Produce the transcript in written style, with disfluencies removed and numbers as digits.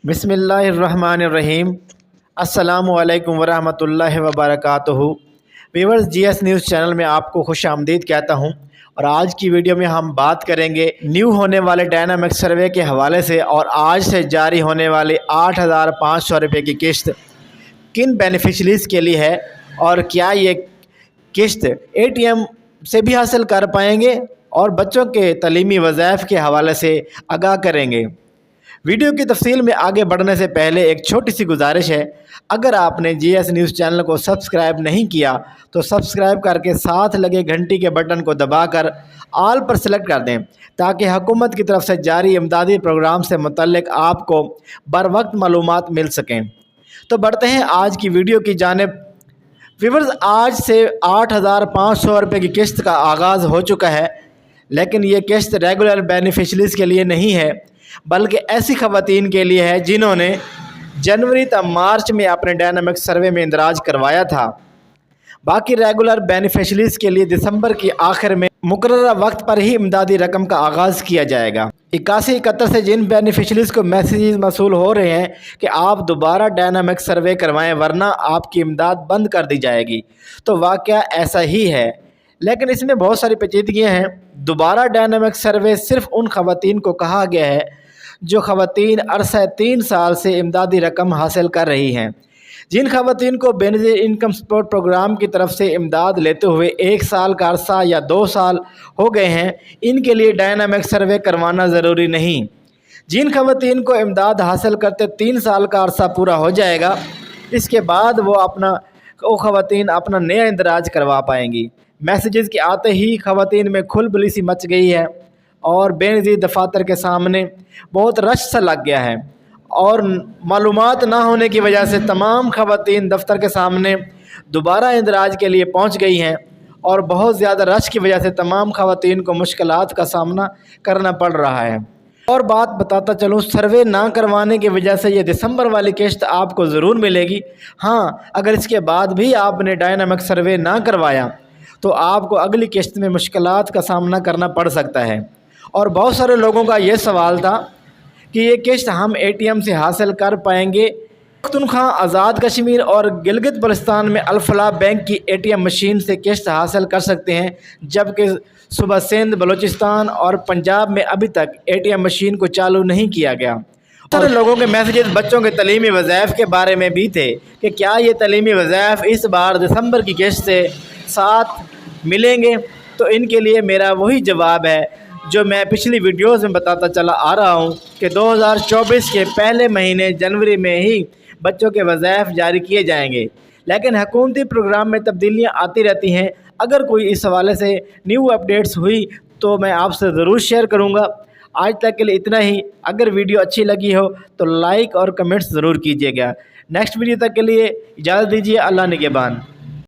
बिस्मिल्लाहिर्रहमानिर्रहीम। अस्सलामुअलैकुम वरहमतुल्लाहि वबरकातुहू। व्यूअर्स, जीएस न्यूज़ चैनल में आपको खुश आमदीद कहता हूँ। और आज की वीडियो में हम बात करेंगे न्यू होने वाले डायनामिक सर्वे के हवाले से और आज से जारी होने वाली 8,500 रुपये की किस्त किन बेनिफिशरीज़ के लिए है और क्या ये किस्त एटीएम से भी हासिल कर पाएंगे और बच्चों के तलीमी वज़ाइफ के हवाले से आगाह करेंगे। वीडियो की तफसील में आगे बढ़ने से पहले एक छोटी सी गुजारिश है, अगर आपने जीएस न्यूज़ चैनल को सब्सक्राइब नहीं किया तो सब्सक्राइब करके साथ लगे घंटी के बटन को दबाकर आल पर सेलेक्ट कर दें ताकि हुकूमत की तरफ से जारी इमदादी प्रोग्राम से मुतल्लिक आपको बर वक्त मालूमात मिल सकें। तो बढ़ते हैं आज की वीडियो की जानिब। व्यूअर्स, आज से 8,500 रुपये की किस्त का आगाज़ हो चुका है, लेकिन ये किस्त रेगुलर बेनिफिशरीज़ के लिए नहीं है बल्कि ऐसी ख़वातीन के लिए है जिन्होंने जनवरी तक मार्च में अपने डायनामिक सर्वे में इंदराज करवाया था। बाकी रेगुलर बेनिफिशरीज़ के लिए दिसंबर की आखिर में मुकर्ररा वक्त पर ही इमदादी रकम का आगाज़ किया जाएगा। 81-71 से जिन बेनिफिशरीज़ को मैसेजेस मसूल हो रहे हैं कि आप दोबारा डायनामिक सर्वे करवाएं वरना आपकी इमदाद बंद कर दी जाएगी, तो वाक़या ऐसा ही है, लेकिन इसमें बहुत सारी पेचीदगियाँ हैं। दोबारा डायनामिक सर्वे सिर्फ उन ख़वातीन को कहा गया है जो ख़वातीन अरसा 3 साल से इमदादी रकम हासिल कर रही हैं। जिन ख़वातीन को बेनिफिट इनकम सपोर्ट प्रोग्राम की तरफ से इमदाद लेते हुए 1 साल का अरसा या 2 साल हो गए हैं, इनके लिए डायनामिक सर्वे करवाना ज़रूरी नहीं। जिन ख़वातीन को इमदाद हासिल करते 3 साल का अरसा पूरा हो जाएगा, इसके बाद वो ख़वातीन अपना नया इंदराज करवा पाएंगी। मैसेजेस के आते ही ख़वातीन में खुलबली सी मच गई है और बेनज़ीर दफातर के सामने बहुत रश सा लग गया है और मालूमात ना होने की वजह से तमाम ख़वातीन दफ्तर के सामने दोबारा इंदराज के लिए पहुंच गई हैं और बहुत ज़्यादा रश की वजह से तमाम ख़वातीन को मुश्किलात का सामना करना पड़ रहा है। और बात बताता चलूँ, सर्वे ना करवाने की वजह से ये दिसंबर वाली किस्त आपको ज़रूर मिलेगी। हाँ, अगर इसके बाद भी आपने डायनामिक सर्वे ना करवाया तो आपको अगली किस्त में मुश्किलात का सामना करना पड़ सकता है। और बहुत सारे लोगों का ये सवाल था कि ये किस्त हम एटीएम से हासिल कर पाएंगे। पख्तूनख्वा, आज़ाद कश्मीर और गिलगित बल्तिस्तान में अल-फलाह बैंक की एटीएम मशीन से किस्त हासिल कर सकते हैं, जबकि सूबा सिंध, बलूचिस्तान और पंजाब में अभी तक एटीएम मशीन को चालू नहीं किया गया। सारे लोगों के मैसेजेस बच्चों के तलीमी वज़ाइफ के बारे में भी थे कि क्या ये तलीमी वज़ाइफ इस बार दिसंबर की किस्त से साथ मिलेंगे। तो इनके लिए मेरा वही जवाब है जो मैं पिछली वीडियोस में बताता चला आ रहा हूँ कि 2024 के पहले महीने जनवरी में ही बच्चों के वज़ाइफ जारी किए जाएंगे, लेकिन हुकूमती प्रोग्राम में तब्दीलियाँ आती रहती हैं। अगर कोई इस हवाले से न्यू अपडेट्स हुई तो मैं आपसे ज़रूर शेयर करूँगा। आज तक के लिए इतना ही। अगर वीडियो अच्छी लगी हो तो लाइक और कमेंट्स ज़रूर कीजिएगा। नेक्स्ट वीडियो तक के लिए इजाज़त दीजिए। अल्लाह निगहबान।